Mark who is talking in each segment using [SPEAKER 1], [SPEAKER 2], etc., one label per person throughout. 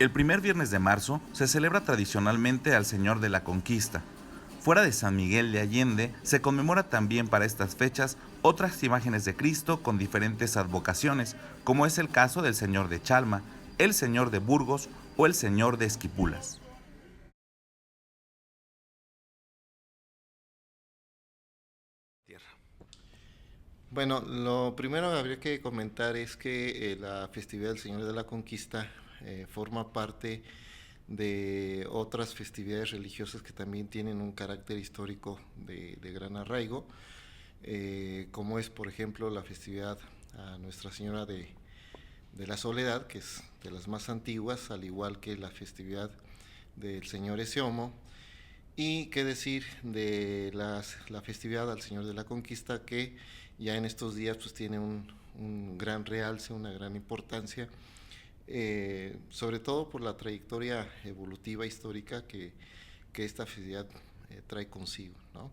[SPEAKER 1] El primer viernes de marzo se celebra tradicionalmente al Señor de la Conquista. Fuera de San Miguel de Allende se conmemora también para estas fechas otras imágenes de Cristo con diferentes advocaciones, como es el caso del Señor de Chalma, el Señor de Burgos o el Señor de Esquipulas.
[SPEAKER 2] Tierra. Bueno, lo primero que habría que comentar es que la festividad del Señor de la Conquista forma parte de otras festividades religiosas que también tienen un carácter histórico de gran arraigo, como es, por ejemplo, la festividad a Nuestra Señora de la Soledad, que es de las más antiguas, al igual que la festividad del Señor Eseomo. Y qué decir de la festividad al Señor de la Conquista, que ya en estos días pues tiene un gran realce, una gran importancia, sobre todo por la trayectoria evolutiva histórica que esta festividad trae consigo, ¿no?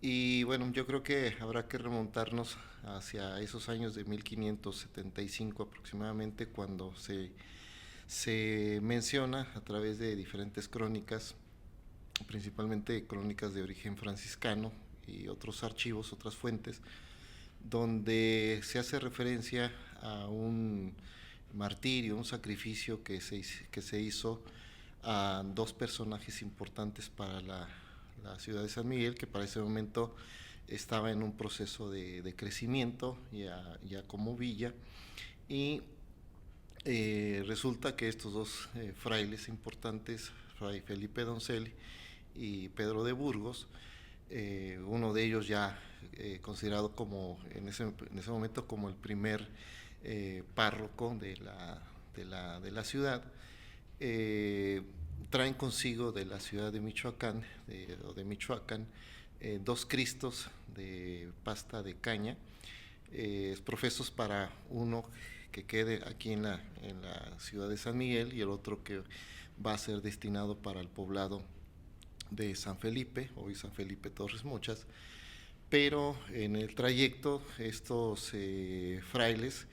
[SPEAKER 2] Y bueno, yo creo que habrá que remontarnos hacia esos años de 1575 aproximadamente, cuando se menciona a través de diferentes crónicas, principalmente crónicas de origen franciscano y otros archivos, otras fuentes, donde se hace referencia a un martirio, un sacrificio que se hizo a dos personajes importantes para la ciudad de San Miguel, que para ese momento estaba en un proceso de crecimiento ya como villa, y resulta que estos dos frailes importantes, Fray Felipe Doncelli y Pedro de Burgos, uno de ellos ya considerado como en ese momento como el primer párroco de la ciudad, eh, traen consigo de la ciudad de Michoacán, Michoacán, dos cristos de pasta de caña, profesos para uno que quede aquí en la ciudad de San Miguel, y el otro que va a ser destinado para el poblado de San Felipe, hoy San Felipe Torres Mochas. Pero en el trayecto estos frailes,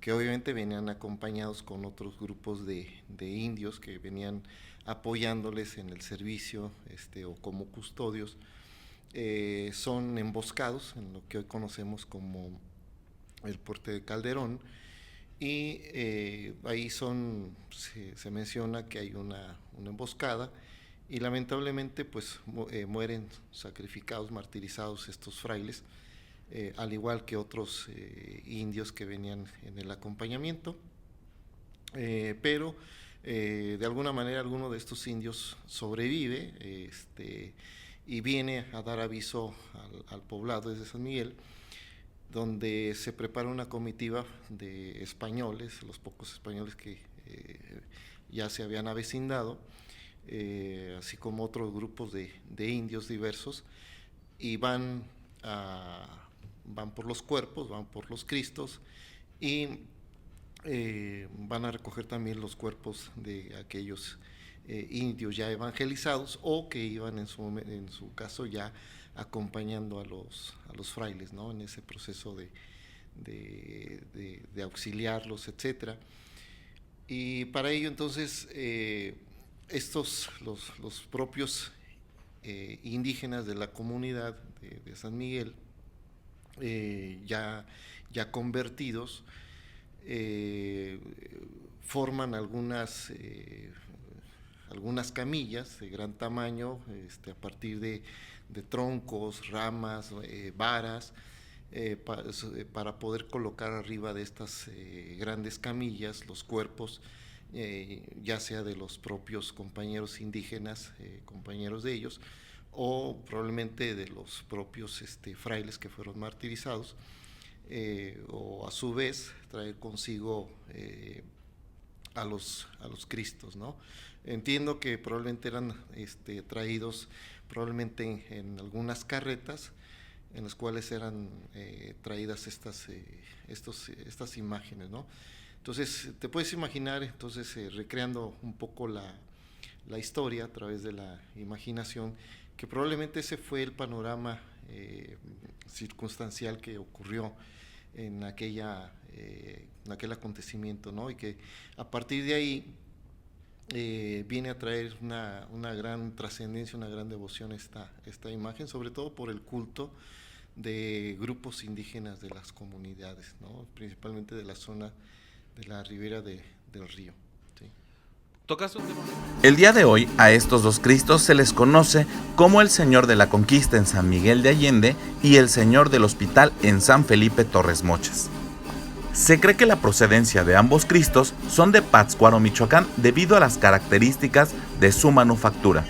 [SPEAKER 2] que obviamente venían acompañados con otros grupos de indios que venían apoyándoles en el servicio, o como custodios, son emboscados en lo que hoy conocemos como el puerto de Calderón, y ahí se menciona que hay una emboscada, y lamentablemente pues mueren sacrificados, martirizados estos frailes, al igual que otros indios que venían en el acompañamiento, pero de alguna manera alguno de estos indios sobrevive, y viene a dar aviso al poblado de San Miguel, donde se prepara una comitiva de españoles, los pocos españoles que ya se habían avecindado, así como otros grupos de indios diversos, y van por los cuerpos, van por los cristos, y van a recoger también los cuerpos de aquellos indios ya evangelizados, o que iban en su caso ya acompañando a los frailes, ¿no? En ese proceso de auxiliarlos, etcétera. Y para ello entonces los propios indígenas de la comunidad de San Miguel, ya convertidos, eh, forman algunas camillas de gran tamaño, a partir de troncos, ramas, varas, para poder colocar arriba de estas grandes camillas los cuerpos, ya sea de los propios compañeros indígenas, compañeros de ellos, o probablemente de los propios frailes que fueron martirizados, o a su vez traer consigo a los cristos, ¿no? Entiendo que probablemente eran traídos probablemente en algunas carretas, en las cuales eran traídas estas imágenes, ¿no? Entonces, te puedes imaginar, entonces, recreando un poco la historia a través de la imaginación, que probablemente ese fue el panorama circunstancial que ocurrió en aquel acontecimiento, ¿no? Y que a partir de ahí viene a traer una gran trascendencia, una gran devoción esta imagen, sobre todo por el culto de grupos indígenas de las comunidades, ¿no? Principalmente de la zona de la ribera del río. ¿Sí?
[SPEAKER 1] El día de hoy a estos dos Cristos se les conoce como el Señor de la Conquista en San Miguel de Allende y el Señor del Hospital en San Felipe Torres Mochas. Se cree que la procedencia de ambos Cristos son de Pátzcuaro, Michoacán, debido a las características de su manufactura.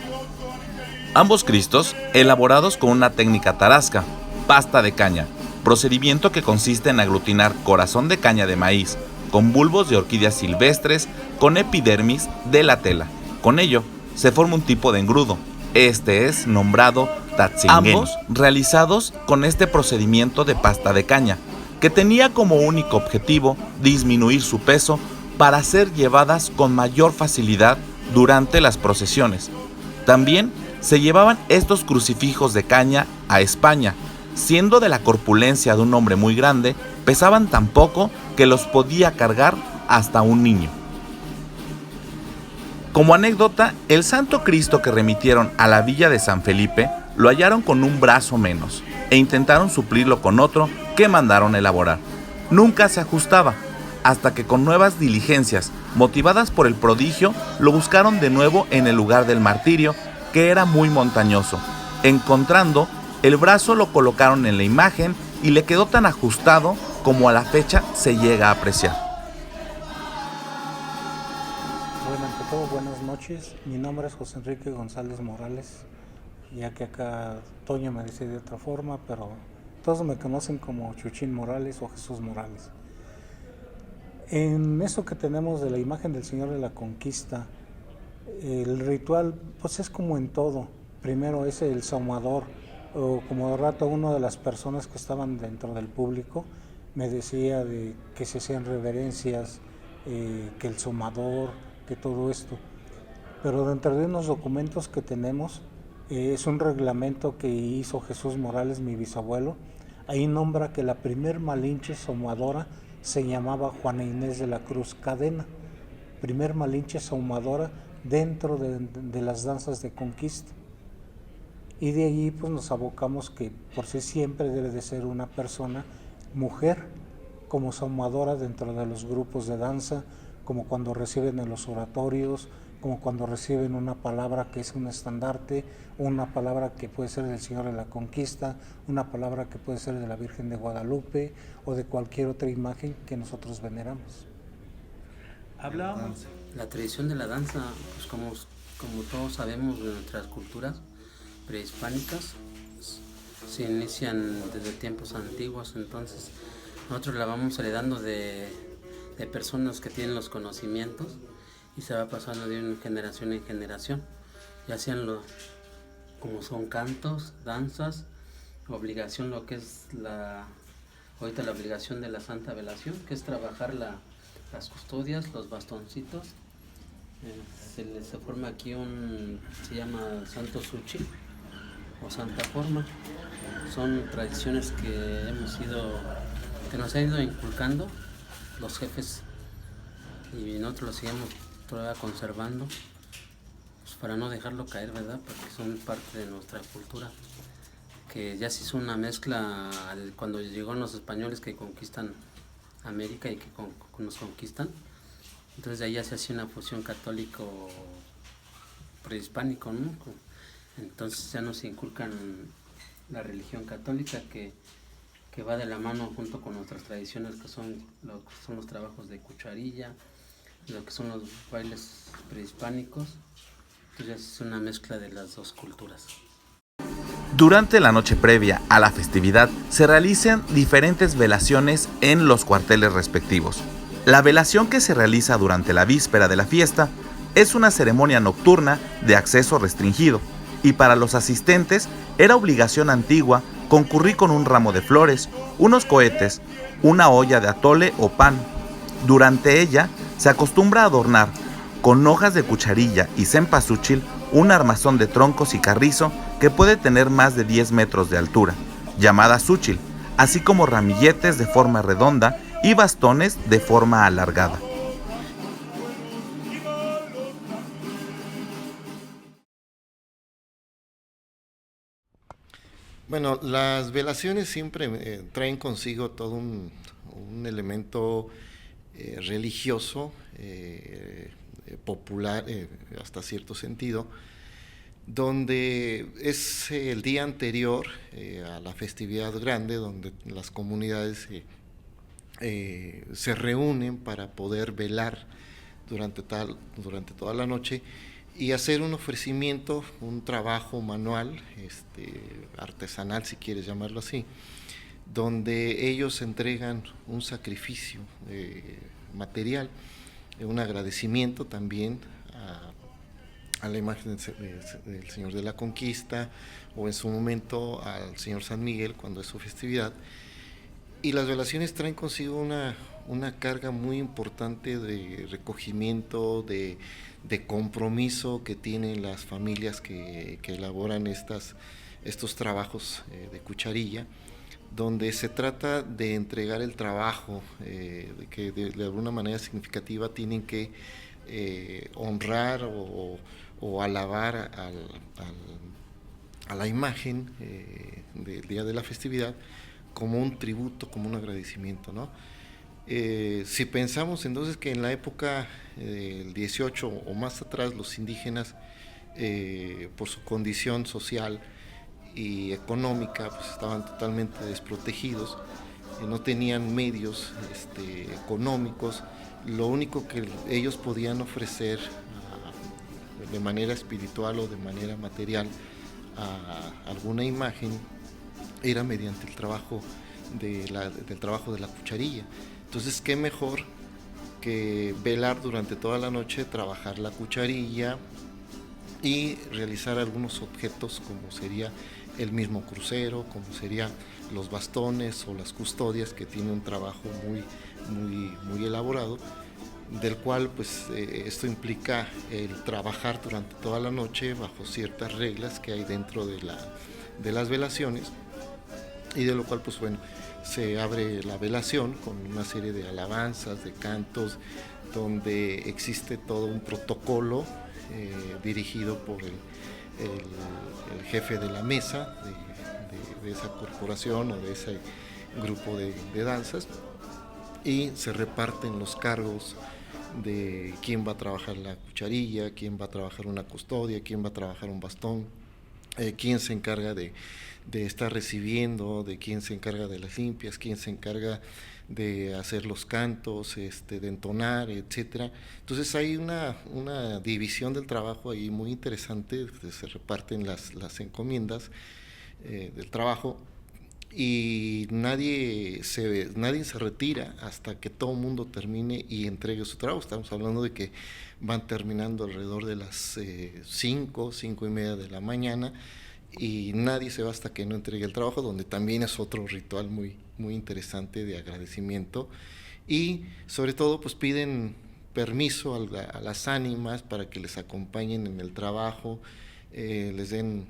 [SPEAKER 1] Ambos Cristos elaborados con una técnica tarasca, pasta de caña, procedimiento que consiste en aglutinar corazón de caña de maíz con bulbos de orquídeas silvestres con epidermis de la tela. Con ello se forma un tipo de engrudo. Este es nombrado tatzingeni. Ambos realizados con este procedimiento de pasta de caña, que tenía como único objetivo disminuir su peso para ser llevadas con mayor facilidad durante las procesiones. También se llevaban estos crucifijos de caña a España, siendo de la corpulencia de un hombre muy grande, pesaban tan poco que los podía cargar hasta un niño. Como anécdota, el Santo Cristo que remitieron a la villa de San Felipe lo hallaron con un brazo menos e intentaron suplirlo con otro que mandaron elaborar. Nunca se ajustaba, hasta que con nuevas diligencias, motivadas por el prodigio, lo buscaron de nuevo en el lugar del martirio, que era muy montañoso. Encontrando el brazo, lo colocaron en la imagen y le quedó tan ajustado como a la fecha se llega a apreciar.
[SPEAKER 3] Bueno, ante todo, buenas noches. Mi nombre es José Enrique González Morales, ya que acá Toño me dice de otra forma, pero todos me conocen como Chuchín Morales o Jesús Morales. En eso que tenemos de la imagen del Señor de la Conquista, el ritual pues es como en todo. Primero es el saumador, o como de rato una de las personas que estaban dentro del público me decía de que se hacían reverencias, que el saumador, que todo esto. Pero dentro de unos documentos que tenemos, es un reglamento que hizo Jesús Morales, mi bisabuelo. Ahí nombra que la primer malinche saumadora se llamaba Juana Inés de la Cruz Cadena, primer malinche saumadora dentro de las danzas de conquista. Y de allí pues nos abocamos que por sí siempre debe de ser una persona mujer como saumadora dentro de los grupos de danza, como cuando reciben en los oratorios, como cuando reciben una palabra que es un estandarte, una palabra que puede ser del Señor de la Conquista, una palabra que puede ser de la Virgen de Guadalupe o de cualquier otra imagen que nosotros veneramos.
[SPEAKER 4] Hablábamos. La tradición de la danza, pues como todos sabemos de nuestras culturas prehispánicas, se inician desde tiempos antiguos, entonces nosotros la vamos heredando de personas que tienen los conocimientos y se va pasando de una generación en generación, ya sean como son cantos, danzas, obligación, lo que es ahorita la obligación de la Santa Velación, que es trabajar las custodias, los bastoncitos. Se forma aquí se llama Santo Suchi o Santa Forma. Son tradiciones que nos han ido inculcando los jefes y nosotros lo seguimos todavía conservando, pues para no dejarlo caer, ¿verdad? Porque son parte de nuestra cultura, que ya se hizo una mezcla cuando llegaron los españoles que conquistan América y que nos conquistan. Entonces de ahí ya se hacía una fusión católico prehispánico, ¿no? Entonces ya nos inculcan la religión católica que va de la mano junto con nuestras tradiciones, que son los trabajos de cucharilla, lo que son los bailes prehispánicos. Entonces es una mezcla de las dos culturas.
[SPEAKER 1] Durante la noche previa a la festividad se realizan diferentes velaciones en los cuarteles respectivos. La velación que se realiza durante la víspera de la fiesta es una ceremonia nocturna de acceso restringido y para los asistentes era obligación antigua concurrir con un ramo de flores, unos cohetes, una olla de atole o pan. Durante ella se acostumbra a adornar con hojas de cucharilla y cempasúchil un armazón de troncos y carrizo que puede tener más de 10 metros de altura, llamada súchil, así como ramilletes de forma redonda y bastones de forma alargada.
[SPEAKER 2] Bueno, las velaciones siempre traen consigo todo un elemento religioso, popular hasta cierto sentido, donde es el día anterior a la festividad grande, donde las comunidades se reúnen para poder velar durante toda la noche y hacer un ofrecimiento, un trabajo manual, artesanal si quieres llamarlo así, donde ellos entregan un sacrificio material, un agradecimiento también a la imagen del Señor de la Conquista, o en su momento al Señor San Miguel cuando es su festividad. Y las velaciones traen consigo una carga muy importante de recogimiento, de compromiso que tienen las familias que elaboran estos trabajos de cucharilla, donde se trata de entregar el trabajo que de alguna manera significativa tienen que honrar o alabar a la imagen del día de la festividad como un tributo, como un agradecimiento, ¿no? Si pensamos entonces que en la época del 18 o más atrás, los indígenas, por su condición social y económica, pues estaban totalmente desprotegidos, no tenían medios económicos, lo único que ellos podían ofrecer de manera espiritual o de manera material a alguna imagen era mediante el trabajo del trabajo de la cucharilla. Entonces, qué mejor que velar durante toda la noche, trabajar la cucharilla y realizar algunos objetos como sería el mismo crucero, como serían los bastones o las custodias, que tiene un trabajo muy elaborado, del cual pues esto implica el trabajar durante toda la noche bajo ciertas reglas que hay dentro de las velaciones, y de lo cual pues bueno, se abre la velación con una serie de alabanzas, de cantos, donde existe todo un protocolo dirigido por el jefe de la mesa de esa corporación o de ese grupo de danzas, y se reparten los cargos de quién va a trabajar la cucharilla, quién va a trabajar una custodia, quién va a trabajar un bastón, quién se encarga de estar recibiendo, de quién se encarga de las limpias, quién se encarga de hacer los cantos, de entonar, etcétera. Entonces hay una división del trabajo ahí muy interesante, se reparten las encomiendas del trabajo, y nadie se retira hasta que todo el mundo termine y entregue su trabajo. Estamos hablando de que van terminando alrededor de las 5:30 de la mañana, y nadie se va hasta que no entregue el trabajo, donde también es otro ritual muy interesante de agradecimiento. Y sobre todo pues piden permiso a las ánimas para que les acompañen en el trabajo, les den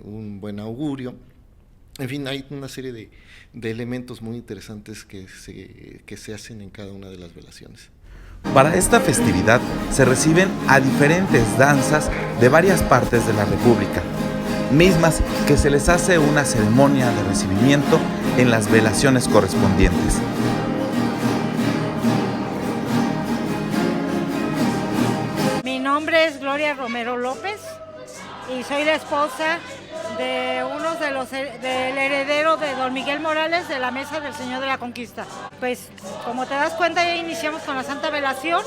[SPEAKER 2] un buen augurio. En fin, hay una serie de elementos muy interesantes que se hacen en cada una de las velaciones.
[SPEAKER 1] Para esta festividad se reciben a diferentes danzas de varias partes de la República, mismas que se les hace una ceremonia de recibimiento en las velaciones correspondientes.
[SPEAKER 5] Mi nombre es Gloria Romero López y soy la esposa de uno del heredero de don Miguel Morales de la Mesa del Señor de la Conquista. Pues como te das cuenta, ya iniciamos con la Santa Velación.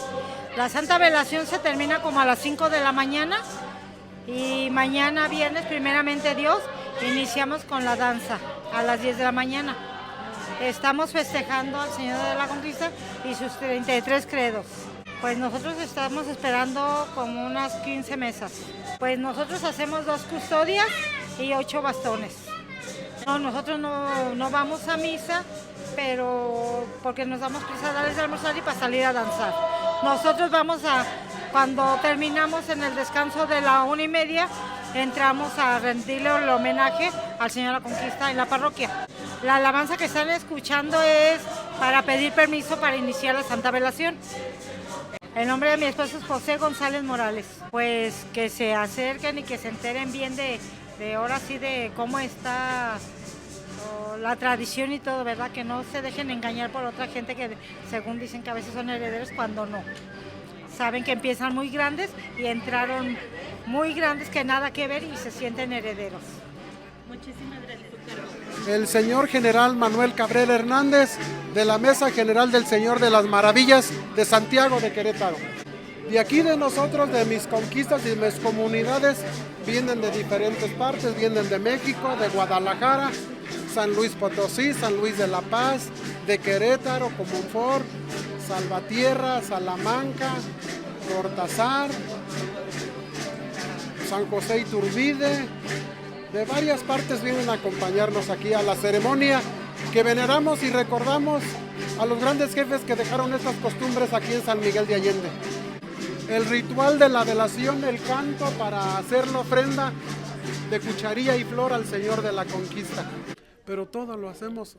[SPEAKER 5] La Santa Velación se termina como a las 5 de la mañana, y mañana viernes, primeramente Dios, iniciamos con la danza a las 10 de la mañana. Estamos festejando al Señor de la Conquista y sus 33 credos. Pues nosotros estamos esperando como unas 15 mesas. Pues nosotros hacemos 2 custodias y 8 bastones. No, nosotros no vamos a misa, pero porque nos damos prisa a darles de almorzar y para salir a danzar. Nosotros cuando terminamos en el descanso de la 1:30, entramos a rendirle el homenaje al Señor de la Conquista en la parroquia. La alabanza que están escuchando es para pedir permiso para iniciar la Santa Velación. El nombre de mi esposo es José González Morales. Pues que se acerquen y que se enteren bien de ahora sí de cómo está la tradición y todo, ¿verdad? Que no se dejen engañar por otra gente que según dicen que a veces son herederos cuando no. Saben que empiezan muy grandes y entraron muy grandes que nada que ver y se sienten herederos.
[SPEAKER 6] Muchísimas gracias, doctor.
[SPEAKER 7] El señor general Manuel Cabrera Hernández, de la Mesa General del Señor de las Maravillas de Santiago de Querétaro. De aquí de nosotros, de mis conquistas y mis comunidades, vienen de diferentes partes, vienen de México, de Guadalajara, San Luis Potosí, San Luis de la Paz, de Querétaro, Comonfort, Salvatierra, Salamanca, Cortázar, San José Iturbide. De varias partes vienen a acompañarnos aquí a la ceremonia que veneramos y recordamos a los grandes jefes que dejaron estas costumbres aquí en San Miguel de Allende. El ritual de la velación, el canto para hacer la ofrenda de cucharilla y flor al Señor de la Conquista. Pero todo lo hacemos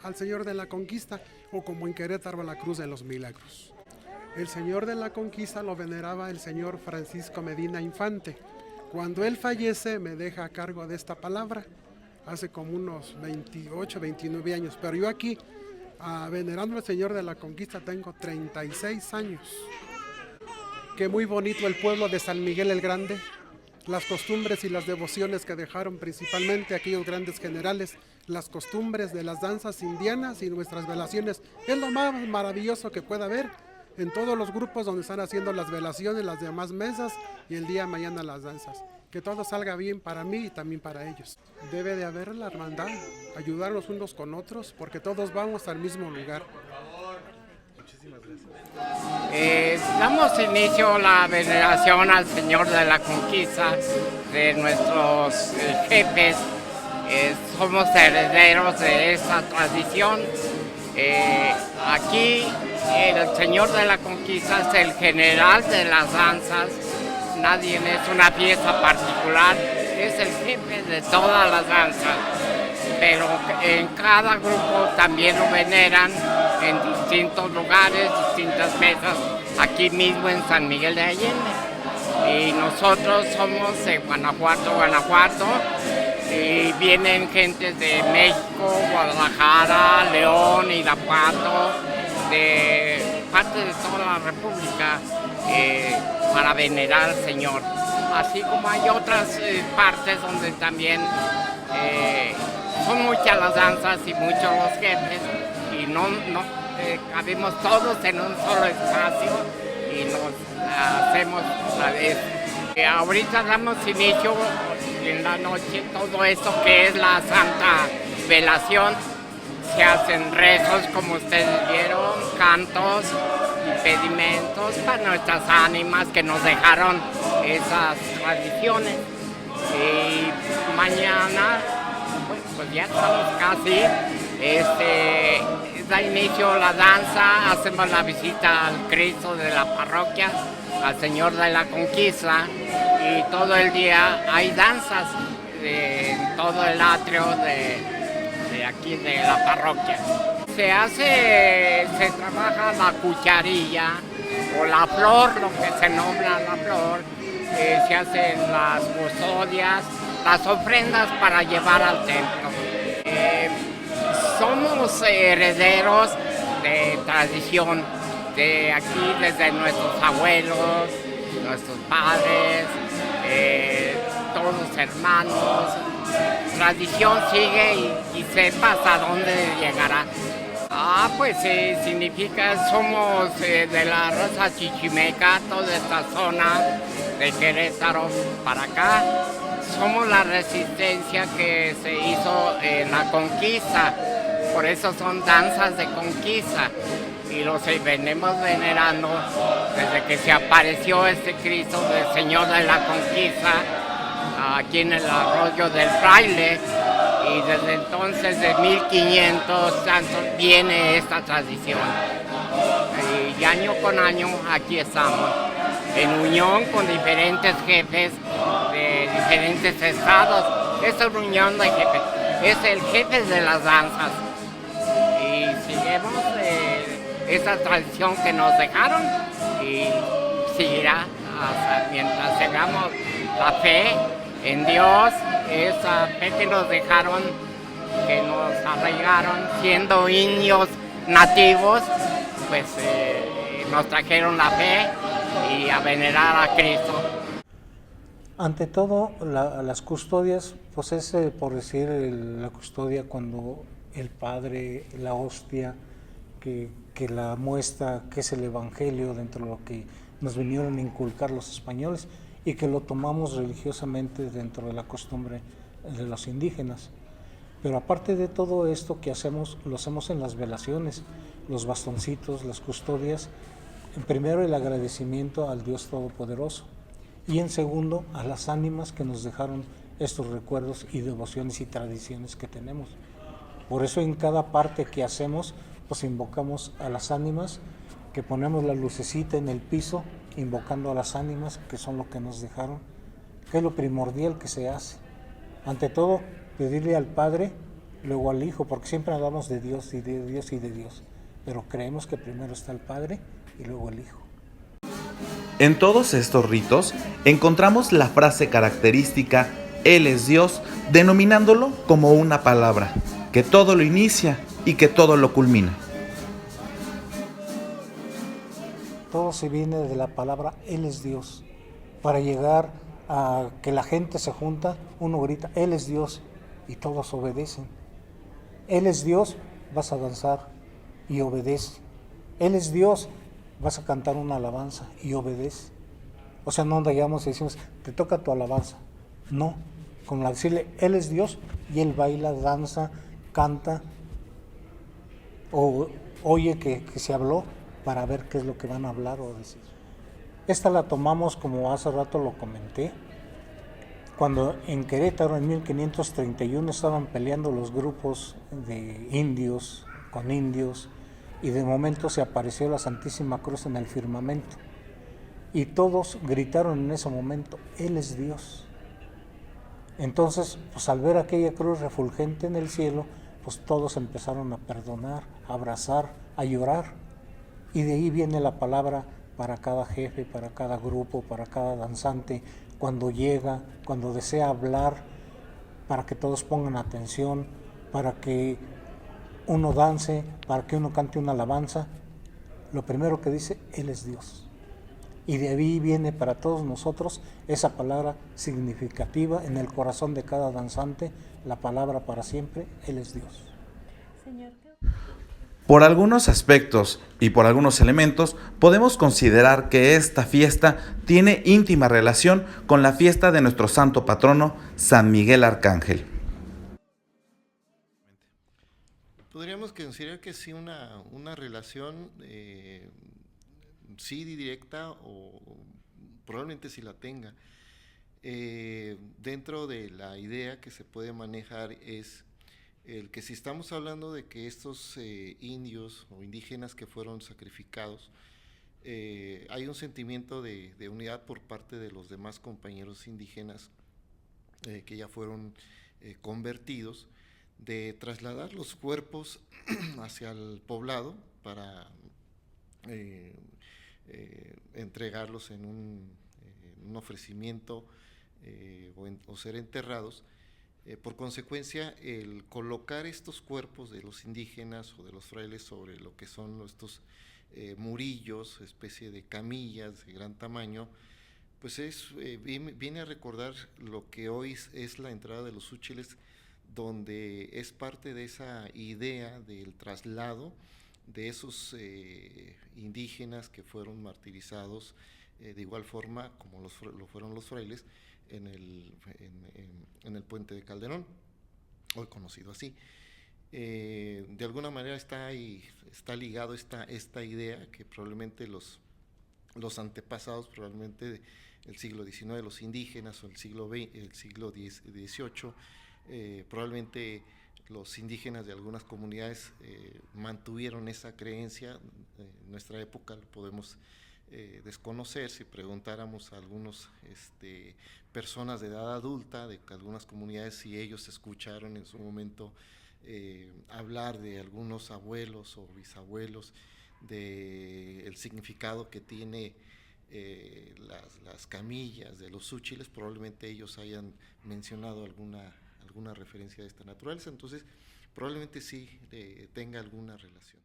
[SPEAKER 7] al Señor de la Conquista, o como en Querétaro, la Cruz de los Milagros. El Señor de la Conquista lo veneraba el señor Francisco Medina Infante. Cuando él fallece, me deja a cargo de esta palabra, hace como unos 28, 29 años. Pero yo aquí, venerando al Señor de la Conquista, tengo 36 años. Qué muy bonito el pueblo de San Miguel el Grande, las costumbres y las devociones que dejaron principalmente aquellos grandes generales, las costumbres de las danzas indianas y nuestras velaciones. Es lo más maravilloso que pueda haber en todos los grupos donde están haciendo las velaciones, las demás mesas y el día de mañana las danzas. Que todo salga bien para mí y también para ellos. Debe de haber la hermandad, ayudarnos unos con otros, porque todos vamos al mismo lugar.
[SPEAKER 1] Muchísimas gracias.
[SPEAKER 8] Damos inicio a la veneración al Señor de la Conquista de nuestros jefes. Somos herederos de esta tradición. Aquí el Señor de la Conquista es el general de las danzas. Nadie es una pieza particular, es el jefe de todas las danzas. Pero en cada grupo también lo veneran en distintos lugares, distintas mesas, aquí mismo en San Miguel de Allende. Y nosotros somos de Guanajuato, y vienen gentes de México, Guadalajara, León, Irapuato, de parte de toda la República, para venerar al Señor. Así como hay otras partes donde también son muchas las danzas y muchos los jefes, y no cabemos todos en un solo espacio y nos hacemos la vez. Ahorita damos inicio en la noche todo esto que es la Santa Velación. Se hacen rezos, como ustedes vieron, cantos y pedimentos para nuestras ánimas que nos dejaron esas tradiciones. Y mañana, pues ya estamos casi, da inicio la danza, hacemos la visita al Cristo de la parroquia, al Señor de la Conquista, y todo el día hay danzas en todo el atrio de aquí de la parroquia. Se trabaja la cucharilla o la flor, lo que se nombra la flor, se hacen las custodias, las ofrendas para llevar al templo. Somos herederos de tradición, de aquí desde nuestros abuelos, nuestros padres, todos hermanos. Tradición sigue y sepa hasta dónde llegará. Pues significa, somos de la raza chichimeca, toda esta zona de Querétaro para acá. Somos la resistencia que se hizo en la conquista, por eso son danzas de conquista y los venimos venerando desde que se apareció este Cristo del Señor de la Conquista aquí en el arroyo del Fraile, y desde entonces, de 1500 tantos, viene esta tradición. Y año con año aquí estamos, en unión con diferentes jefes de diferentes estados. Esta unión de jefes es el jefe de las danzas. Y seguimos esa tradición que nos dejaron y seguirá hasta mientras tengamos la fe en Dios, esa fe que nos dejaron, que nos arraigaron siendo indios nativos, pues nos trajeron la fe y a venerar a Cristo.
[SPEAKER 3] Ante todo, las custodias, pues es por decir la custodia cuando el Padre, la hostia, que la muestra, que es el Evangelio dentro de lo que nos vinieron a inculcar los españoles y que lo tomamos religiosamente dentro de la costumbre de los indígenas. Pero aparte de todo esto que hacemos, lo hacemos en las velaciones, los bastoncitos, las custodias. En primero, el agradecimiento al Dios Todopoderoso y en segundo, a las ánimas que nos dejaron estos recuerdos y devociones y tradiciones que tenemos. Por eso en cada parte que hacemos, pues invocamos a las ánimas, que ponemos la lucecita en el piso, invocando a las ánimas, que son lo que nos dejaron, que es lo primordial que se hace. Ante todo, pedirle al Padre, luego al Hijo, porque siempre hablamos de Dios y de Dios y de Dios, pero creemos que primero está el Padre y luego el Hijo.
[SPEAKER 1] En todos estos ritos encontramos la frase característica Él es Dios, denominándolo como una palabra, que todo lo inicia y que todo lo culmina.
[SPEAKER 3] Todo se viene de la palabra Él es Dios. Para llegar a que la gente se junta, uno grita Él es Dios y todos obedecen. Él es Dios, vas a danzar y obedece. Él es Dios, vas a cantar una alabanza y obedece. O sea, no llegamos y decimos, te toca tu alabanza. No, como decirle, Él es Dios y Él baila, danza, canta, o oye que se habló para ver qué es lo que van a hablar o decir. Esta la tomamos, como hace rato lo comenté, cuando en Querétaro en 1531 estaban peleando los grupos de indios con indios, y de momento se apareció la Santísima Cruz en el firmamento y todos gritaron en ese momento, Él es Dios. Entonces, pues al ver aquella cruz refulgente en el cielo, pues todos empezaron a perdonar, a abrazar, a llorar, y de ahí viene la palabra para cada jefe, para cada grupo, para cada danzante, cuando llega, cuando desea hablar, para que todos pongan atención, para que uno dance, para que uno cante una alabanza, lo primero que dice, Él es Dios. Y de ahí viene para todos nosotros esa palabra significativa en el corazón de cada danzante, la palabra para siempre, Él es Dios.
[SPEAKER 6] Señor,
[SPEAKER 1] Por algunos aspectos y por algunos elementos, podemos considerar que esta fiesta tiene íntima relación con la fiesta de nuestro santo patrono, San Miguel Arcángel.
[SPEAKER 2] Podríamos considerar que sí una relación, sí directa o probablemente sí la tenga. Dentro de la idea que se puede manejar es el que si estamos hablando de que estos indios o indígenas que fueron sacrificados, hay un sentimiento de unidad por parte de los demás compañeros indígenas que ya fueron convertidos, de trasladar los cuerpos hacia el poblado para entregarlos en un ofrecimiento o ser enterrados. Por consecuencia, el colocar estos cuerpos de los indígenas o de los frailes sobre lo que son estos murillos, especie de camillas de gran tamaño, pues viene a recordar lo que hoy es la entrada de los úchiles, donde es parte de esa idea del traslado de esos indígenas que fueron martirizados de igual forma como lo fueron los frailes en el puente de Calderón, hoy conocido así. De alguna manera está ligado esta idea que probablemente los antepasados, probablemente el siglo XIX, los indígenas, o el siglo XVIII, probablemente los indígenas de algunas comunidades mantuvieron esa creencia. En nuestra época lo podemos desconocer. Si preguntáramos a algunas personas de edad adulta de algunas comunidades si ellos escucharon en su momento hablar de algunos abuelos o bisabuelos del significado que tiene las camillas de los úchiles, probablemente ellos hayan mencionado alguna referencia de esta naturaleza, entonces probablemente sí tenga alguna relación.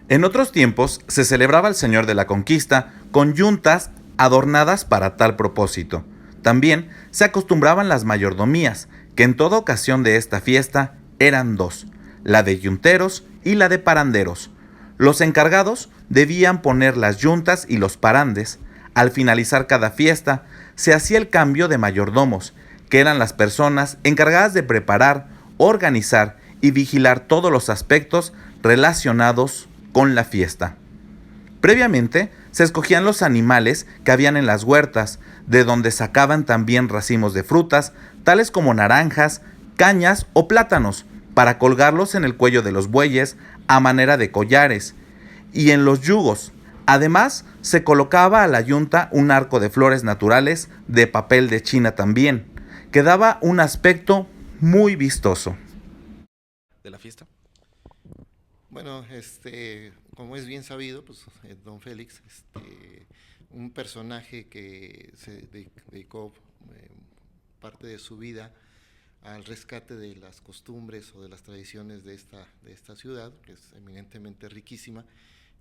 [SPEAKER 1] En otros tiempos se celebraba el Señor de la Conquista con yuntas adornadas para tal propósito. También se acostumbraban las mayordomías, que en toda ocasión de esta fiesta eran dos, la de yunteros y la de paranderos. Los encargados debían poner las yuntas y los parandes. Al finalizar cada fiesta, se hacía el cambio de mayordomos, que eran las personas encargadas de preparar, organizar y vigilar todos los aspectos relacionados con la fiesta. Previamente, se escogían los animales que habían en las huertas, de donde sacaban también racimos de frutas, tales como naranjas, cañas o plátanos, para colgarlos en el cuello de los bueyes a manera de collares, y en los yugos. Además, se colocaba a la yunta un arco de flores naturales de papel de China también, que daba un aspecto muy vistoso.
[SPEAKER 9] ¿De la fiesta?
[SPEAKER 2] Bueno, como es bien sabido, pues don Félix, un personaje que se dedicó parte de su vida al rescate de las costumbres o de las tradiciones de esta ciudad, que es eminentemente riquísima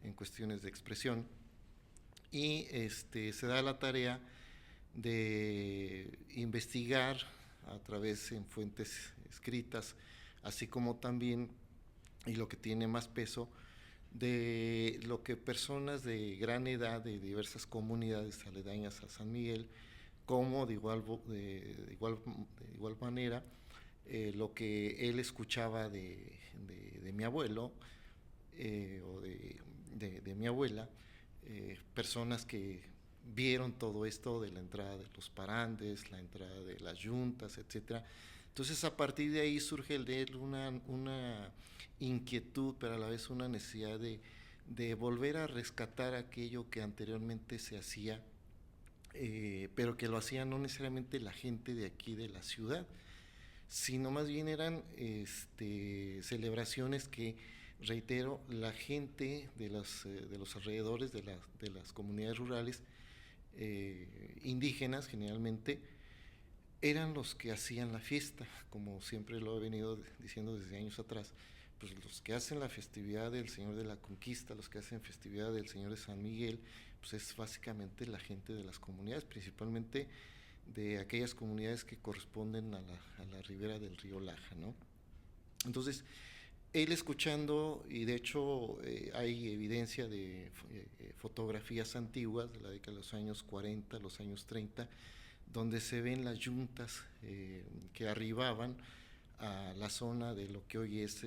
[SPEAKER 2] en cuestiones de expresión, y se da la tarea de investigar a través en fuentes escritas, así como también, y lo que tiene más peso, de lo que personas de gran edad de diversas comunidades aledañas a San Miguel, como de igual manera lo que él escuchaba de mi abuelo o de mi abuela, personas que vieron todo esto de la entrada de los parandes, la entrada de las yuntas, etcétera. Entonces, a partir de ahí surge de él una inquietud, pero a la vez una necesidad de volver a rescatar aquello que anteriormente se hacía, pero que lo hacía no necesariamente la gente de aquí de la ciudad, sino más bien eran celebraciones que, reitero, la gente de los alrededores de las comunidades rurales, indígenas generalmente, eran los que hacían la fiesta, como siempre lo he venido diciendo desde años atrás. Pues los que hacen la festividad del Señor de la Conquista, los que hacen festividad del Señor de San Miguel, pues es básicamente la gente de las comunidades, principalmente de aquellas comunidades que corresponden a la ribera del río Laja, ¿no? Entonces, él escuchando, y de hecho hay evidencia de fotografías antiguas de la década de los años 40, los años 30, donde se ven las yuntas que arribaban a la zona de lo que hoy es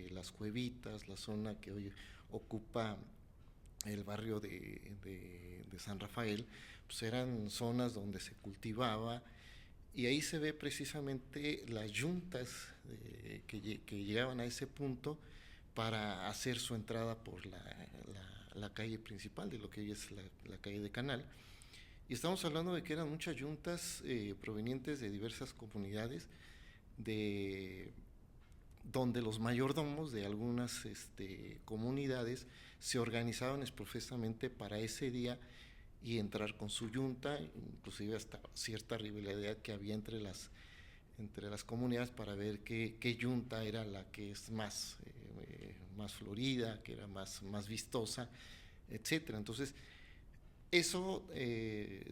[SPEAKER 2] las Cuevitas, la zona que hoy ocupa el barrio de San Rafael, pues eran zonas donde se cultivaba, y ahí se ve precisamente las yuntas que llegaban a ese punto para hacer su entrada por la calle principal de lo que hoy es la calle de Canal. Y estamos hablando de que eran muchas yuntas provenientes de diversas comunidades, donde los mayordomos de algunas comunidades se organizaban profesamente para ese día y entrar con su yunta, inclusive hasta cierta rivalidad que había entre las comunidades para ver qué yunta era la que es más florida, que era más vistosa, etcétera. Entonces, eso,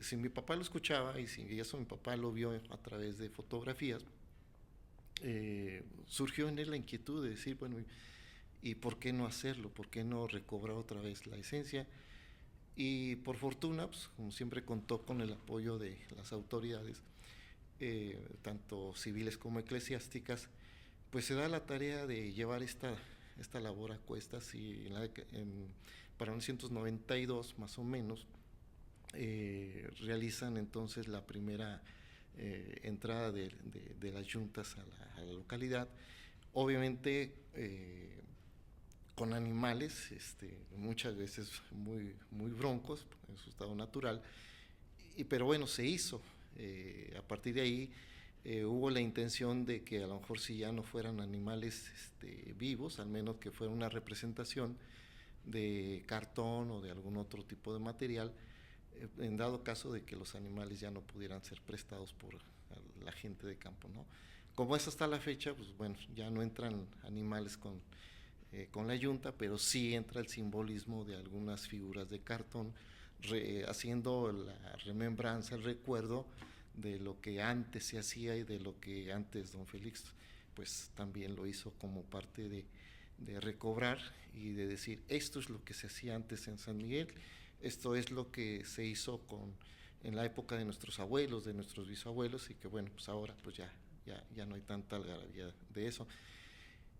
[SPEAKER 2] si mi papá lo escuchaba y si eso mi papá lo vio a través de fotografías, surgió en él la inquietud de decir, bueno, ¿y por qué no hacerlo? ¿Por qué no recobrar otra vez la esencia? Y por fortuna, pues, como siempre contó con el apoyo de las autoridades, tanto civiles como eclesiásticas, pues se da la tarea de llevar esta labor a cuestas, y para 1992 más o menos realizan entonces la primera entrada de las yuntas a la localidad, obviamente con animales muchas veces muy broncos en su estado natural, pero bueno, se hizo. A partir de ahí hubo la intención de que a lo mejor si ya no fueran animales vivos, al menos que fuera una representación de cartón o de algún otro tipo de material, en dado caso de que los animales ya no pudieran ser prestados por la gente de campo, ¿no? Como es hasta la fecha, pues bueno, ya no entran animales con la yunta, pero sí entra el simbolismo de algunas figuras de cartón, haciendo la remembranza, el recuerdo de lo que antes se hacía y de lo que antes don Félix pues también lo hizo como parte de recobrar y de decir, esto es lo que se hacía antes en San Miguel, esto es lo que se hizo en la época de nuestros abuelos, de nuestros bisabuelos, y que bueno, pues ahora pues ya no hay tanta algarabía de eso.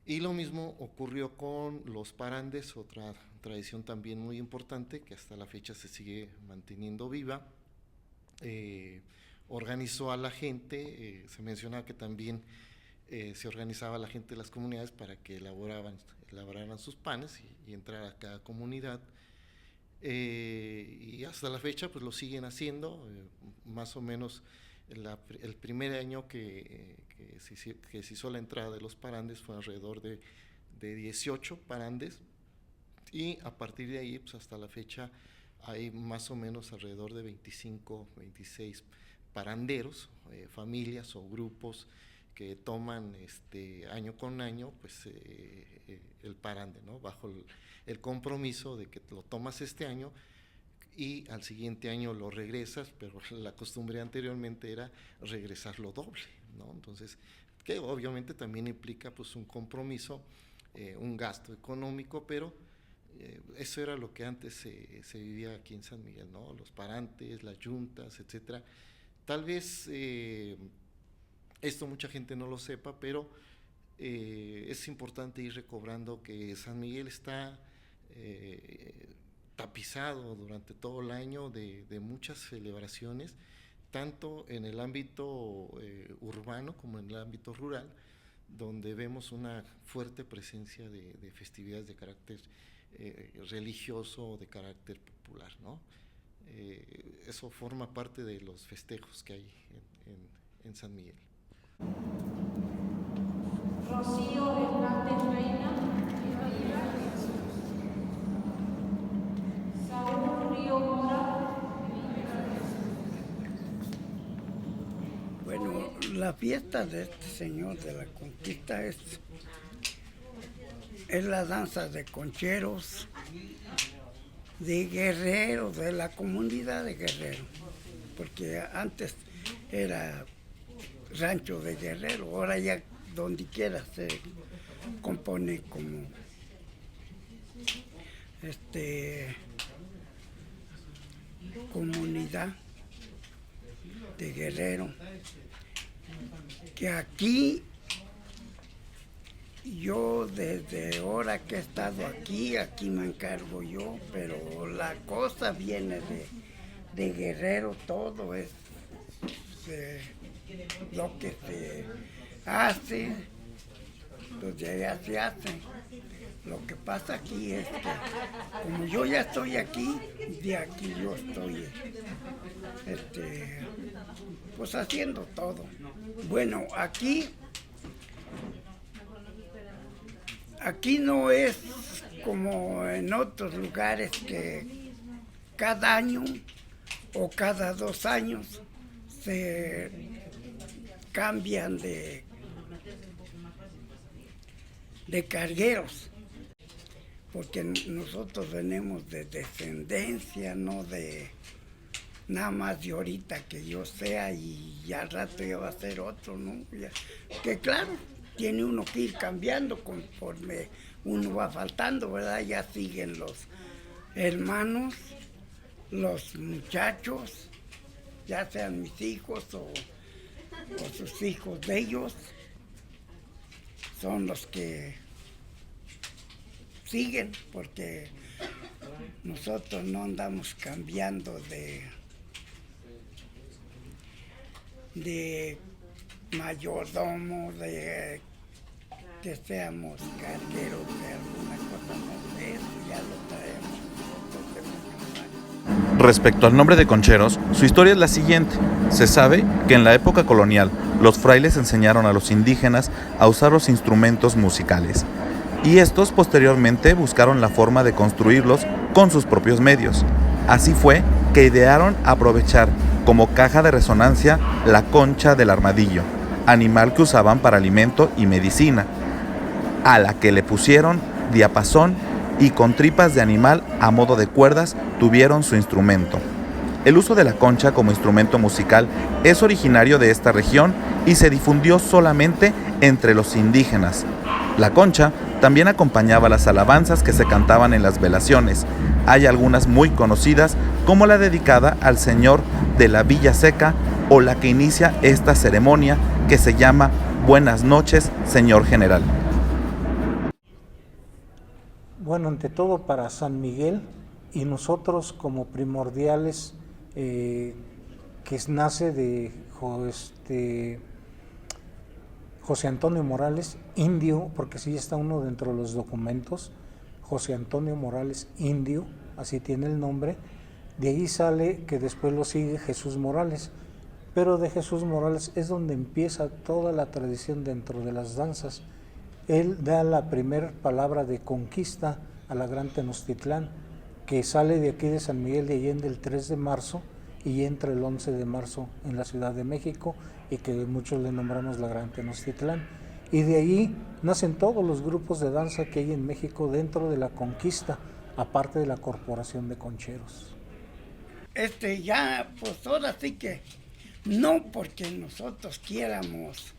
[SPEAKER 2] Y lo mismo ocurrió con los parandes, otra tradición también muy importante que hasta la fecha se sigue manteniendo viva. Organizó a la gente, se menciona que también se organizaba la gente de las comunidades para que elaboraran sus panes y entrara a cada comunidad. Y hasta la fecha pues lo siguen haciendo, más o menos el primer año que se hizo la entrada de los parandes fue alrededor de 18 parandes, y a partir de ahí pues hasta la fecha hay más o menos alrededor de 25, 26 paranderos, familias o grupos que toman año con año pues el parande, ¿no? Bajo el compromiso de que lo tomas este año y al siguiente año lo regresas, pero la costumbre anteriormente era regresarlo doble, ¿no? Entonces, que obviamente también implica pues un compromiso, un gasto económico, pero eso era lo que antes se vivía aquí en San Miguel, ¿no? Los parantes, las yuntas, etcétera. Tal vez esto mucha gente no lo sepa, pero es importante ir recobrando que San Miguel está tapizado durante todo el año de muchas celebraciones, tanto en el ámbito urbano como en el ámbito rural, donde vemos una fuerte presencia de festividades de carácter religioso o de carácter popular, ¿no? Eso forma parte de los festejos que hay en San Miguel.
[SPEAKER 10] Rocío Hernández Reina, Saúl Río Mora.
[SPEAKER 11] Bueno, la fiesta de este señor de la conquista es la danza de concheros, de Guerrero, de la comunidad de Guerrero, porque antes era rancho de Guerrero, ahora ya donde quiera se compone como comunidad de Guerrero, que aquí yo desde ahora que he estado aquí me encargo yo, pero la cosa viene de Guerrero, todo es lo que se hace, pues ya se hace. Lo que pasa aquí es que como yo ya estoy aquí, de aquí yo estoy pues haciendo todo. Bueno, aquí no es como en otros lugares que cada año o cada 2 años se cambian de cargueros, porque nosotros venimos de descendencia, no de nada más de ahorita que yo sea y ya al rato ya va a ser otro, ¿no? Ya, que claro, tiene uno que ir cambiando conforme uno va faltando, ¿verdad? Ya siguen los hermanos, los muchachos, ya sean mis hijos o sus hijos de ellos, son los que siguen, porque nosotros no andamos cambiando de mayordomo, de que seamos cargueros de alguna cosa, no, eso ya lo traemos nosotros de muchos años.
[SPEAKER 1] Respecto al nombre de concheros, su historia es la siguiente. Se sabe que en la época colonial los frailes enseñaron a los indígenas a usar los instrumentos musicales y estos posteriormente buscaron la forma de construirlos con sus propios medios. Así fue que idearon aprovechar como caja de resonancia la concha del armadillo, animal que usaban para alimento y medicina, a la que le pusieron diapasón y con tripas de animal a modo de cuerdas tuvieron su instrumento. El uso de la concha como instrumento musical es originario de esta región y se difundió solamente entre los indígenas. La concha también acompañaba las alabanzas que se cantaban en las velaciones. Hay algunas muy conocidas, como la dedicada al señor de la Villa Seca o la que inicia esta ceremonia que se llama Buenas noches, señor general.
[SPEAKER 3] Bueno, ante todo para San Miguel y nosotros como primordiales, que nace de José Antonio Morales, indio, porque sí está uno dentro de los documentos, José Antonio Morales, indio, así tiene el nombre. De ahí sale que después lo sigue Jesús Morales, pero de Jesús Morales es donde empieza toda la tradición dentro de las danzas. Él da la primera palabra de conquista a la Gran Tenochtitlán, que sale de aquí de San Miguel de Allende el 3 de marzo y entra el 11 de marzo en la Ciudad de México, y que muchos le nombramos la Gran Tenochtitlán. Y de ahí nacen todos los grupos de danza que hay en México dentro de la conquista, aparte de la Corporación de Concheros.
[SPEAKER 11] Ya, pues ahora sí que no porque nosotros quieramos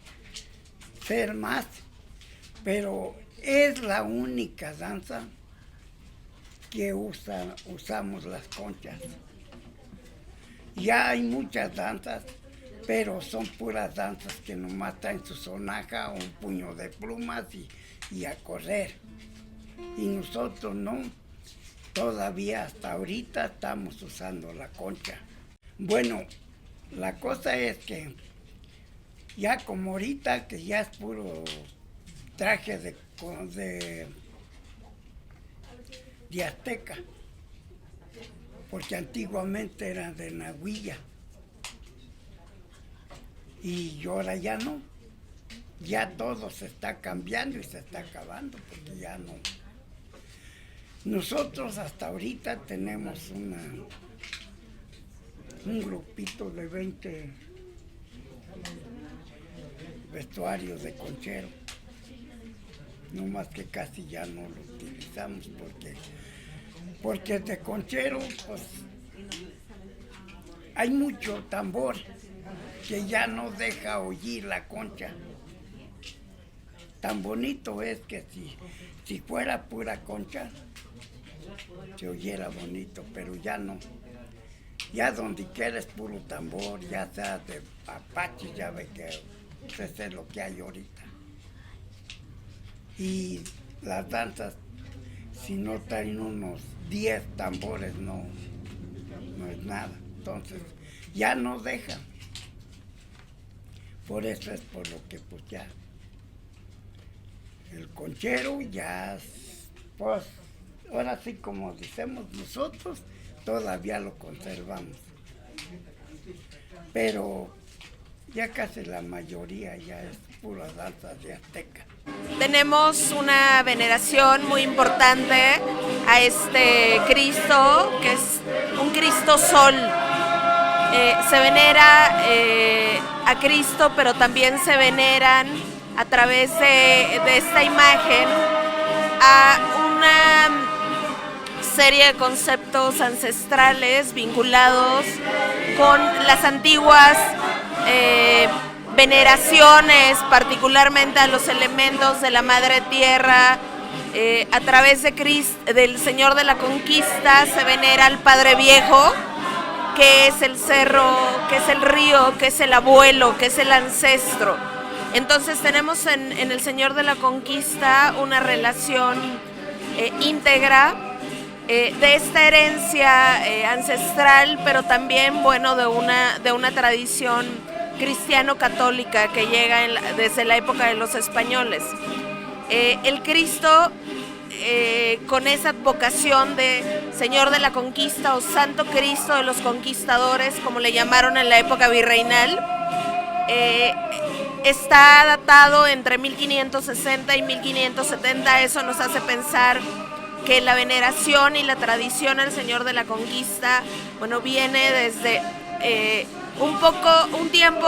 [SPEAKER 11] ser más, pero es la única danza que usamos las conchas. Ya hay muchas danzas, pero son puras danzas que nomás traen su sonaja, un puño de plumas y a correr. Y nosotros no, todavía hasta ahorita estamos usando la concha. Bueno, la cosa es que ya como ahorita que ya es puro traje de azteca, porque antiguamente eran de nahuilla. Y ahora ya no, ya todo se está cambiando y se está acabando, porque ya no. Nosotros hasta ahorita tenemos un grupito de 20 vestuarios de conchero, no más que casi ya no lo utilizamos porque de conchero pues hay mucho tambor que ya no deja oír la concha. Tan bonito es que si fuera pura concha se oyera bonito, pero ya no. Ya donde quiera es puro tambor, ya sea de apache, ya ve que eso es lo que hay ahorita. Y las danzas, si no traen unos 10 tambores, no es nada. Entonces, ya no dejan. Por eso es por lo que pues ya el conchero ya, pues ahora sí como decimos nosotros, todavía lo conservamos. Pero ya casi la mayoría ya es pura danza de azteca.
[SPEAKER 12] Tenemos una veneración muy importante a este Cristo, que es un Cristo Sol. Se venera a Cristo, pero también se veneran a través de esta imagen a una serie de conceptos ancestrales vinculados con las antiguas veneraciones, particularmente a los elementos de la Madre Tierra. A través del Señor de la Conquista se venera al Padre Viejo, que es el cerro, que es el río, que es el abuelo, que es el ancestro. Entonces tenemos en el Señor de la Conquista una relación íntegra de esta herencia ancestral, pero también, bueno, de una tradición cristiano-católica que llega desde la época de los españoles. El Cristo con esa vocación de Señor de la Conquista o Santo Cristo de los Conquistadores, como le llamaron en la época virreinal. Está datado entre 1560 y 1570, eso nos hace pensar que la veneración y la tradición al Señor de la Conquista, bueno, viene desde un tiempo,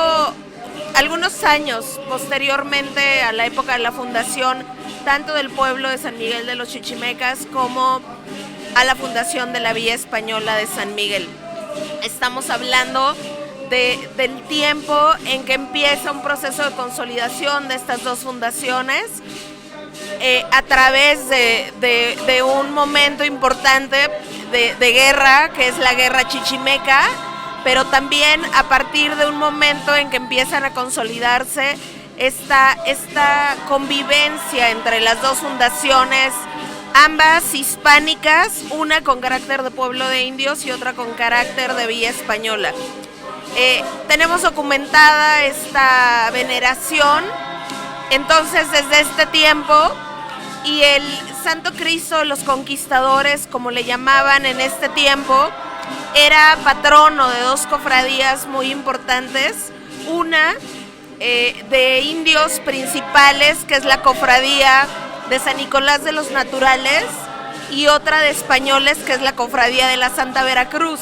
[SPEAKER 12] algunos años posteriormente a la época de la fundación, tanto del pueblo de San Miguel de los Chichimecas como a la fundación de la Villa Española de San Miguel. Estamos hablando del tiempo en que empieza un proceso de consolidación de estas dos fundaciones a través de un momento importante de guerra, que es la guerra chichimeca, pero también a partir de un momento en que empiezan a consolidarse esta convivencia entre las dos fundaciones, ambas hispánicas, una con carácter de pueblo de indios y otra con carácter de Villa Española. Tenemos documentada esta veneración, entonces desde este tiempo, y el Santo Cristo de los Conquistadores, como le llamaban en este tiempo, era patrono de dos cofradías muy importantes, una de indios principales, que es la cofradía de San Nicolás de los Naturales, y otra de españoles, que es la cofradía de la Santa Veracruz.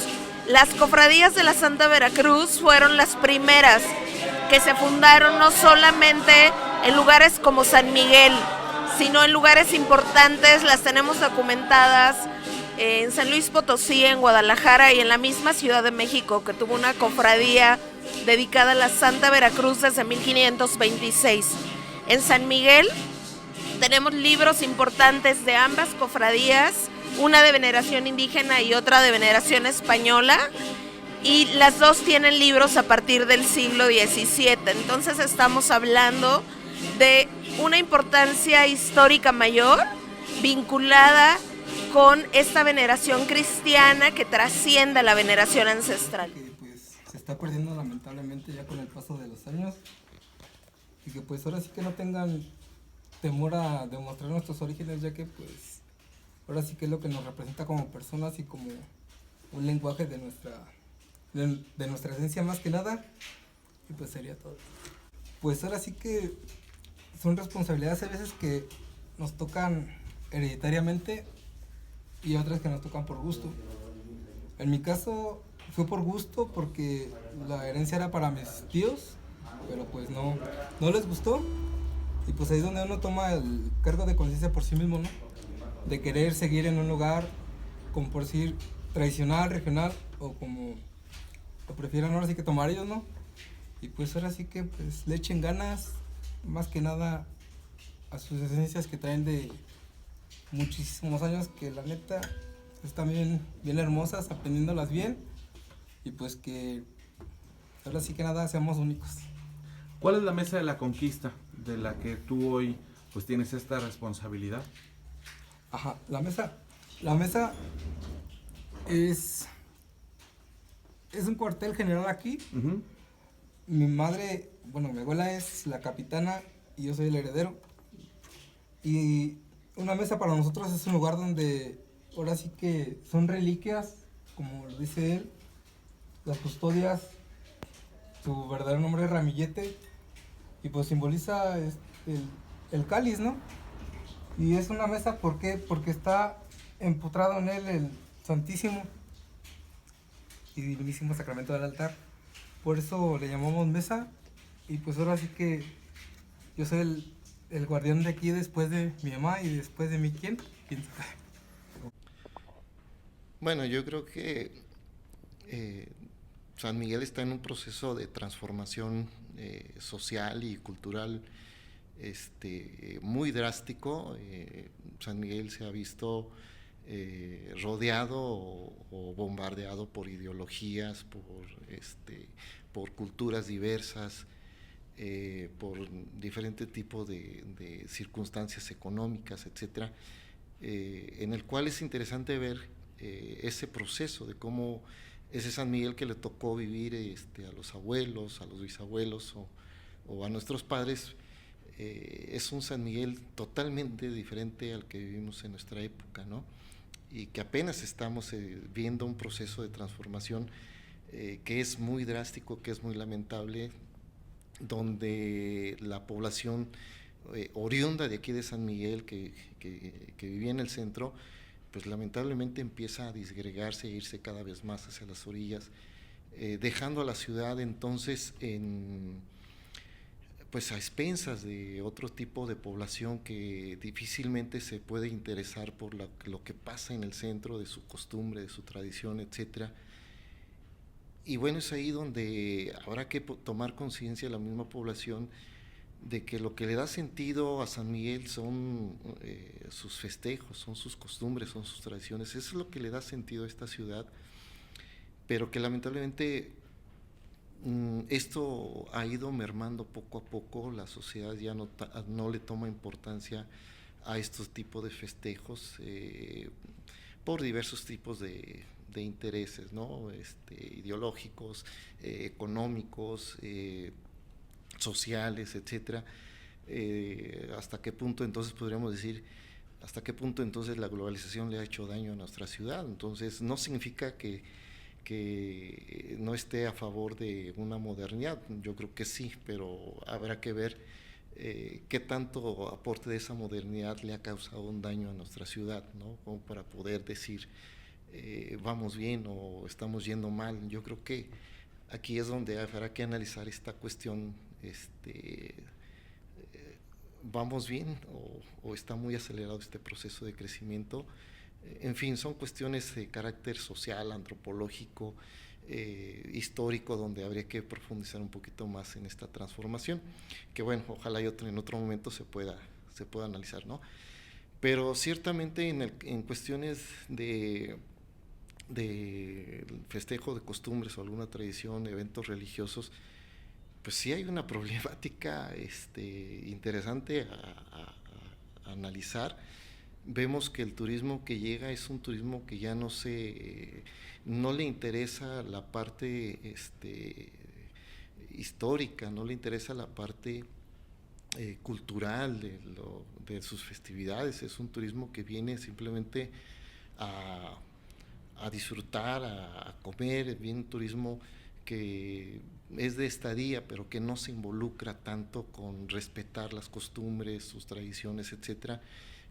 [SPEAKER 12] Las cofradías de la Santa Veracruz fueron las primeras que se fundaron no solamente en lugares como San Miguel, sino en lugares importantes. Las tenemos documentadas en San Luis Potosí, en Guadalajara y en la misma Ciudad de México, que tuvo una cofradía dedicada a la Santa Veracruz desde 1526. En San Miguel tenemos libros importantes de ambas cofradías, una de veneración indígena y otra de veneración española, y las dos tienen libros a partir del siglo XVII. Entonces estamos hablando de una importancia histórica mayor vinculada con esta veneración cristiana que trasciende a la veneración ancestral.
[SPEAKER 13] Que pues se está perdiendo lamentablemente ya con el paso de los años, y que pues ahora sí que no tengan temor a demostrar nuestros orígenes, ya que pues ahora sí que es lo que nos representa como personas y como un lenguaje de nuestra esencia más que nada, y pues sería todo. Pues ahora sí que son responsabilidades a veces que nos tocan hereditariamente y otras que nos tocan por gusto. En mi caso fue por gusto porque la herencia era para mis tíos, pero pues no les gustó, y pues ahí es donde uno toma el cargo de conciencia por sí mismo, ¿no? De querer seguir en un lugar, como por decir, tradicional, regional, o como lo prefieran ahora sí que tomar ellos, ¿no? Y pues ahora sí que pues le echen ganas, más que nada a sus esencias que traen de muchísimos años, que la neta están bien hermosas, aprendiéndolas bien, y pues que ahora sí que nada, seamos únicos.
[SPEAKER 1] ¿Cuál es la mesa de la conquista de la que tú hoy pues tienes esta responsabilidad?
[SPEAKER 13] Ajá, la mesa es un cuartel general aquí. Uh-huh. Mi madre, bueno, mi abuela es la capitana y yo soy el heredero. Y una mesa para nosotros es un lugar donde ahora sí que son reliquias, como lo dice él, las custodias, su verdadero nombre es Ramillete, y pues simboliza el cáliz, ¿no? Y es una mesa, ¿por qué? Porque está empotrado en él el Santísimo y Divinísimo Sacramento del altar. Por eso le llamamos mesa, y pues ahora sí que yo soy el guardián de aquí después de mi mamá y después de mí, ¿quién?
[SPEAKER 2] Bueno, yo creo que San Miguel está en un proceso de transformación social y cultural muy drástico. San Miguel se ha visto rodeado o bombardeado por ideologías, por culturas diversas, por diferentes tipos de circunstancias económicas, etcétera, en el cual es interesante ver ese proceso de cómo ese San Miguel que le tocó vivir a los abuelos, a los bisabuelos o a nuestros padres, es un San Miguel totalmente diferente al que vivimos en nuestra época, ¿no? Y que apenas estamos viendo un proceso de transformación que es muy drástico, que es muy lamentable, donde la población oriunda de aquí de San Miguel, que vivía en el centro, pues lamentablemente empieza a disgregarse e irse cada vez más hacia las orillas, dejando a la ciudad entonces pues a expensas de otro tipo de población que difícilmente se puede interesar por lo que pasa en el centro, de su costumbre, de su tradición, etcétera. Y bueno, es ahí donde habrá que tomar conciencia la misma población de que lo que le da sentido a San Miguel son sus festejos, son sus costumbres, son sus tradiciones. Eso es lo que le da sentido a esta ciudad, pero que lamentablemente esto ha ido mermando poco a poco. La sociedad ya no le toma importancia a estos tipos de festejos por diversos tipos de intereses, ¿no? Ideológicos, económicos, sociales, etcétera. ¿Hasta qué punto entonces podríamos decir, hasta qué punto entonces la globalización le ha hecho daño a nuestra ciudad? Entonces no significa que no esté a favor de una modernidad, yo creo que sí, pero habrá que ver qué tanto aporte de esa modernidad le ha causado un daño a nuestra ciudad, ¿no? Como para poder decir vamos bien o estamos yendo mal. Yo creo que aquí es donde habrá que analizar esta cuestión, ¿vamos bien o está muy acelerado este proceso de crecimiento? En fin, son cuestiones de carácter social, antropológico, histórico, donde habría que profundizar un poquito más en esta transformación, que bueno, ojalá en otro momento se pueda analizar, ¿no? Pero ciertamente en cuestiones de festejo de costumbres o alguna tradición, eventos religiosos, pues sí hay una problemática interesante a analizar. Vemos que el turismo que llega es un turismo que ya no le interesa la parte histórica, no le interesa la parte cultural de sus festividades. Es un turismo que viene simplemente a disfrutar, a comer. Viene un turismo que es de estadía, pero que no se involucra tanto con respetar las costumbres, sus tradiciones, etcétera.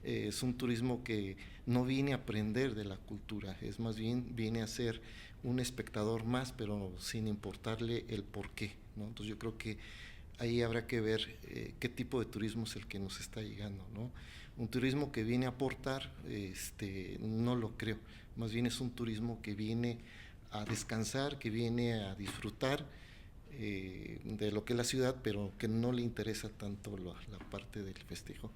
[SPEAKER 2] Es un turismo que no viene a aprender de la cultura, es más bien viene a ser un espectador más, pero sin importarle el porqué, ¿no? Entonces yo creo que ahí habrá que ver qué tipo de turismo es el que nos está llegando, ¿no? Un turismo que viene a aportar, no lo creo, más bien es un turismo que viene a descansar, que viene a disfrutar de lo que es la ciudad, pero que no le interesa tanto la parte del festejo.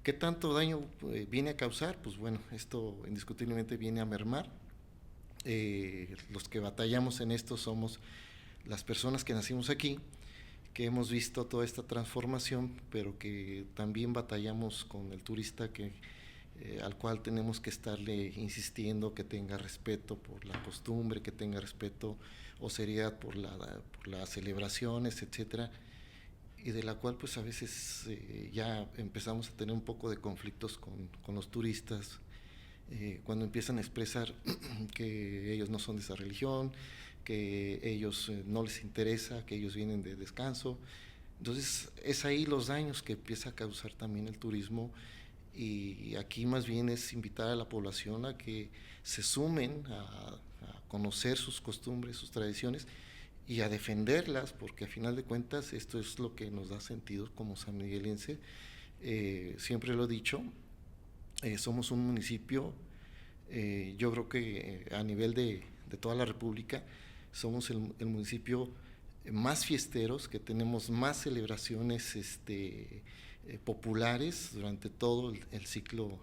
[SPEAKER 2] ¿Qué tanto daño viene a causar? Pues bueno, esto indiscutiblemente viene a mermar. Los que batallamos en esto somos las personas que nacimos aquí, que hemos visto toda esta transformación, pero que también batallamos con el turista al cual tenemos que estarle insistiendo que tenga respeto por la costumbre, que tenga respeto o seriedad por las celebraciones, etcétera, y de la cual pues a veces ya empezamos a tener un poco de conflictos con los turistas, cuando empiezan a expresar que ellos no son de esa religión, que ellos no les interesa, que ellos vienen de descanso. Entonces es ahí los daños que empieza a causar también el turismo, y aquí más bien es invitar a la población a que se sumen a conocer sus costumbres, sus tradiciones, y a defenderlas, porque a final de cuentas esto es lo que nos da sentido como sanmiguelense. Siempre lo he dicho, somos un municipio, yo creo que a nivel de toda la República, somos el municipio más fiesteros, que tenemos más celebraciones populares durante todo el ciclo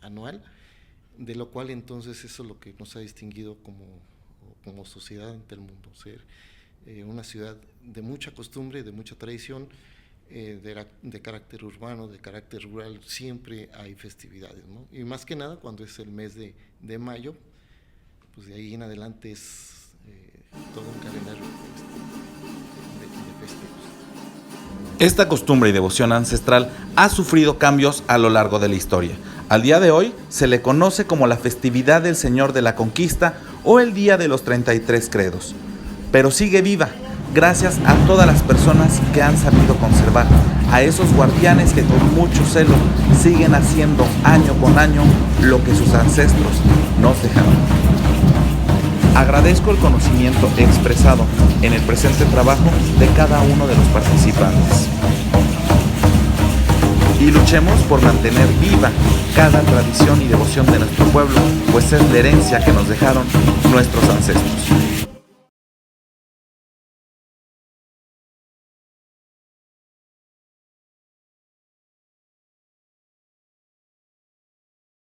[SPEAKER 2] anual, de lo cual entonces eso es lo que nos ha distinguido como sociedad ante el mundo, ser una ciudad de mucha costumbre, de mucha tradición, de carácter urbano, de carácter rural. Siempre hay festividades, ¿no? Y más que nada cuando es el mes de mayo, pues de ahí en adelante es todo un calendario de festejos.
[SPEAKER 1] Esta costumbre y devoción ancestral ha sufrido cambios a lo largo de la historia. Al día de hoy se le conoce como la festividad del Señor de la Conquista o el Día de los 33 Credos. Pero sigue viva, gracias a todas las personas que han sabido conservar, a esos guardianes que con mucho celo siguen haciendo año con año lo que sus ancestros nos dejaron. Agradezco el conocimiento expresado en el presente trabajo de cada uno de los participantes. Y luchemos por mantener viva cada tradición y devoción de nuestro pueblo, pues es la herencia que nos dejaron nuestros ancestros.